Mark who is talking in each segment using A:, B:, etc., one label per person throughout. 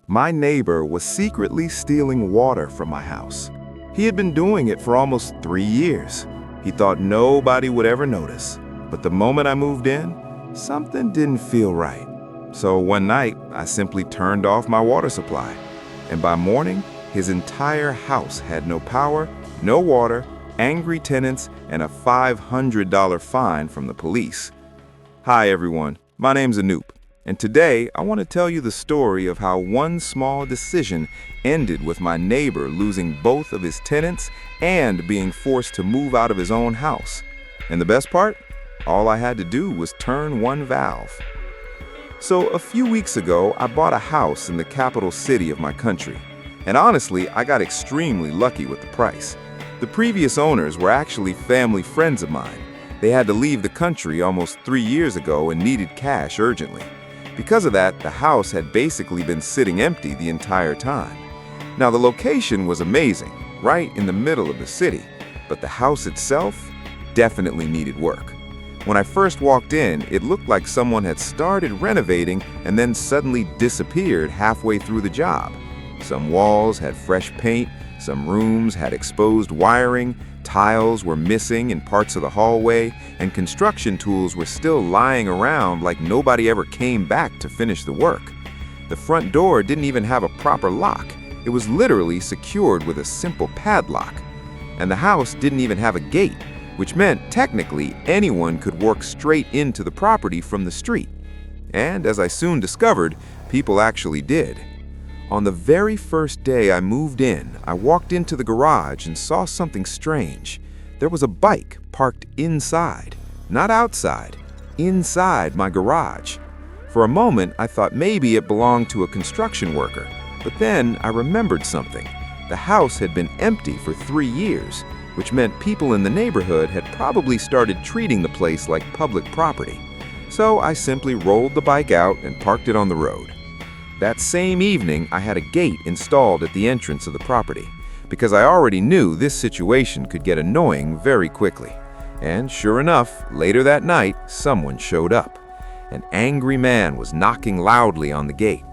A: My neighbor was secretly stealing water from my house. He had been doing it for almost 3 years. He thought nobody would ever notice. But the moment I moved in, something didn't feel right. So one night, I simply turned off my water supply. And by morning, his entire house had no power, no water, angry tenants, and a $500 fine from the police. Hi everyone, my name's Anoop, and today I want to tell you the story of how one small decision ended with my neighbor losing both of his tenants and being forced to move out of his own house. And the best part? All I had to do was turn one valve. So a few weeks ago, I bought a house in the capital city of my country. And honestly, I got extremely lucky with the price. The previous owners were actually family friends of mine. They had to leave the country almost 3 years ago and needed cash urgently. Because of that, the house had basically been sitting empty the entire time. Now, the location was amazing, right in the middle of the city, but the house itself definitely needed work. When I first walked in, it looked like someone had started renovating and then suddenly disappeared halfway through the job. Some walls had fresh paint, some rooms had exposed wiring, tiles were missing in parts of the hallway, and construction tools were still lying around like nobody ever came back to finish the work. The front door didn't even have a proper lock. It was literally secured with a simple padlock. And the house didn't even have a gate, which meant technically anyone could walk straight into the property from the street. And as I soon discovered, people actually did. On the very first day I moved in, I walked into the garage and saw something strange. There was a bike parked inside, not outside, inside my garage. For a moment, I thought maybe it belonged to a construction worker, but then I remembered something. The house had been empty for 3 years, which meant people in the neighborhood had probably started treating the place like public property. So I simply rolled the bike out and parked it on the road. That same evening, I had a gate installed at the entrance of the property, because I already knew this situation could get annoying very quickly. And sure enough, later that night, someone showed up. An angry man was knocking loudly on the gate.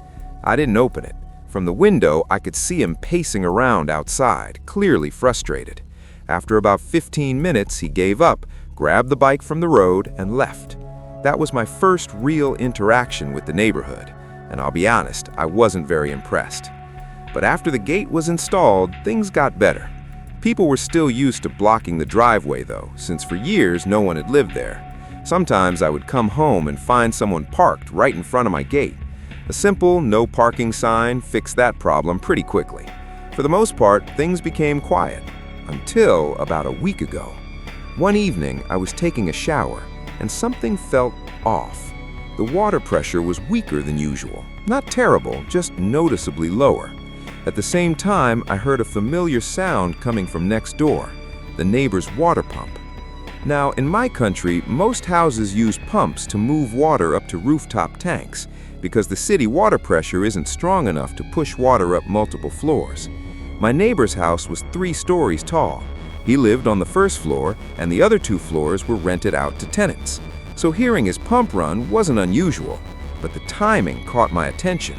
A: I didn't open it. From the window, I could see him pacing around outside, clearly frustrated. After about 15 minutes, he gave up, grabbed the bike from the road, and left. That was my first real interaction with the neighborhood. And I'll be honest, I wasn't very impressed. But after the gate was installed, things got better. People were still used to blocking the driveway though, since for years no one had lived there. Sometimes I would come home and find someone parked right in front of my gate. A simple no parking sign fixed that problem pretty quickly. For the most part, things became quiet, until about a week ago. One evening, I was taking a shower, and something felt off. The water pressure was weaker than usual. Not terrible, just noticeably lower. At the same time, I heard a familiar sound coming from next door, the neighbor's water pump. Now, in my country, most houses use pumps to move water up to rooftop tanks because the city water pressure isn't strong enough to push water up multiple floors. My neighbor's house was 3 stories tall. He lived on the first floor, and the other 2 floors were rented out to tenants. So hearing his pump run wasn't unusual, but the timing caught my attention.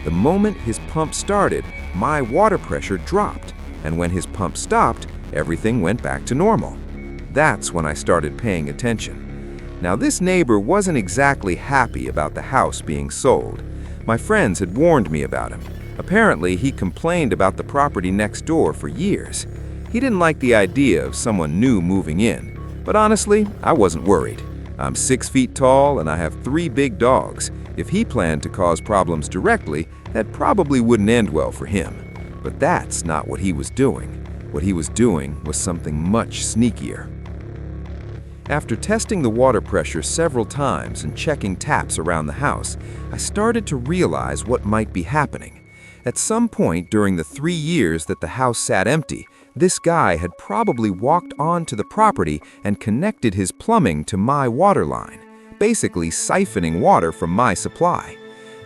A: The moment his pump started, my water pressure dropped, and when his pump stopped, everything went back to normal. That's when I started paying attention. Now, this neighbor wasn't exactly happy about the house being sold. My friends had warned me about him. Apparently, he complained about the property next door for years. He didn't like the idea of someone new moving in, but honestly, I wasn't worried. I'm 6 feet tall and I have 3 big dogs. If he planned to cause problems directly, that probably wouldn't end well for him. But that's not what he was doing. What he was doing was something much sneakier. After testing the water pressure several times and checking taps around the house, I started to realize what might be happening. At some point during the 3 years that the house sat empty, this guy had probably walked onto the property and connected his plumbing to my water line, basically siphoning water from my supply.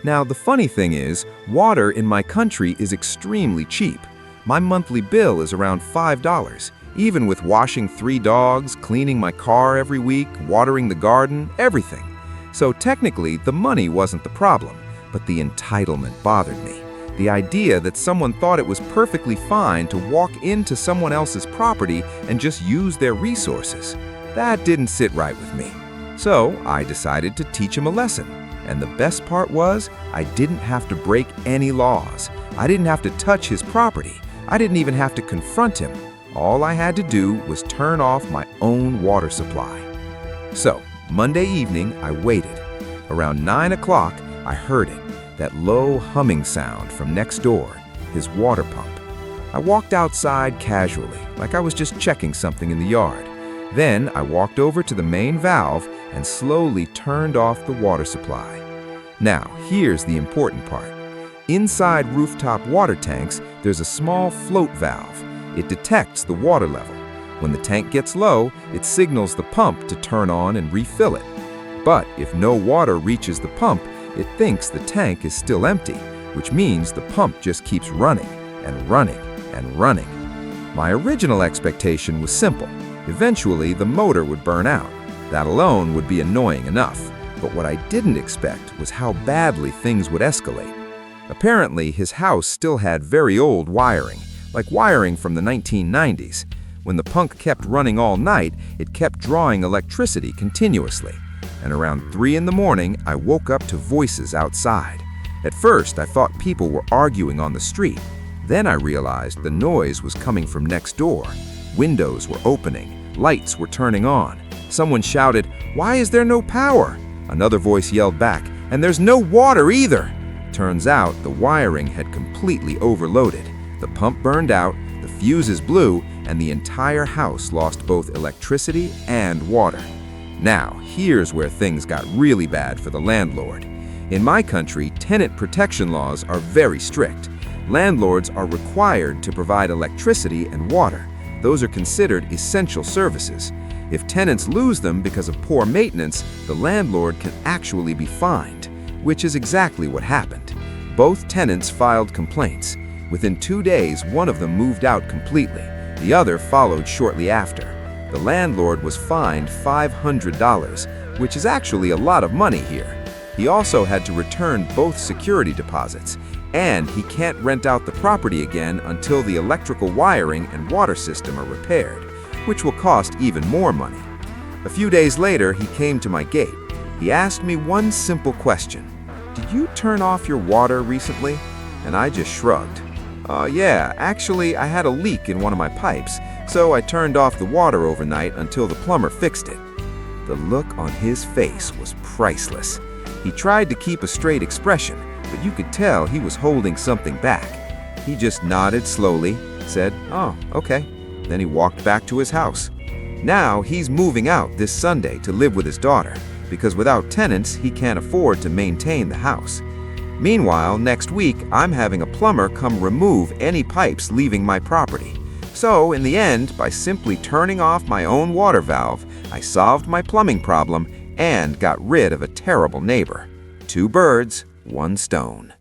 A: Now, the funny thing is, water in my country is extremely cheap. My monthly bill is around $5, even with washing 3 dogs, cleaning my car every week, watering the garden, everything. So technically, the money wasn't the problem, but the entitlement bothered me.
B: The idea that someone thought it was perfectly fine to walk into someone else's property and just use their resources, that didn't sit right with me. So I decided to teach him a lesson. And the best part was, I didn't have to break any laws. I didn't have to touch his property. I didn't even have to confront him. All I had to do was turn off my own water supply. So, Monday evening, I waited. Around 9 o'clock, I heard it, that low humming sound from next door, his water pump. I walked outside casually, like I was just checking something in the yard. Then I walked over to the main valve and slowly turned off the water supply. Now, here's the important part. Inside rooftop water tanks, there's a small float valve. It detects the water level. When the tank gets low, it signals the pump to turn on and refill it. But if no water reaches the pump, it thinks the tank is still empty, which means the pump just keeps running and running and running. My original expectation was simple. Eventually, the motor would burn out. That alone would be annoying enough. But what I didn't expect was how badly things would escalate. Apparently, his house still had very old wiring, like wiring from the 1990s. When the pump kept running all night, it kept drawing electricity continuously. And around 3 in the morning, I woke up to voices outside. At first, I thought people were arguing on the street. Then I realized the noise was coming from next door. Windows were opening, lights were turning on. Someone shouted, "Why is there no power?" Another voice yelled back, "And there's no water either!" Turns out the wiring had completely overloaded. The pump burned out, the fuses blew, and the entire house lost both electricity and water. Now, here's where things got really bad for the landlord. In my country, tenant protection laws are very strict. Landlords are required to provide electricity and water. Those are considered essential services. If tenants lose them because of poor maintenance, the landlord can actually be fined, which is exactly what happened. Both tenants filed complaints. Within 2 days, one of them moved out completely. The other followed shortly after. The landlord was fined $500, which is actually a lot of money here. He also had to return both security deposits, and he can't rent out the property again until the electrical wiring and water system are repaired, which will cost even more money. A few days later, he came to my gate. He asked me one simple question. "Did you turn off your water recently?" And I just shrugged. Yeah, actually, I had a leak in one of my pipes, so I turned off the water overnight until the plumber fixed it." The look on his face was priceless. He tried to keep a straight expression, but you could tell he was holding something back. He just nodded slowly, said, "Oh, okay." Then he walked back to his house. Now he's moving out this Sunday to live with his daughter, because without tenants, he can't afford to maintain the house. Meanwhile, next week, I'm having a plumber come remove any pipes leaving my property. So, in the end, by simply turning off my own water valve, I solved my plumbing problem and got rid of a terrible neighbor. 2 birds, 1 stone.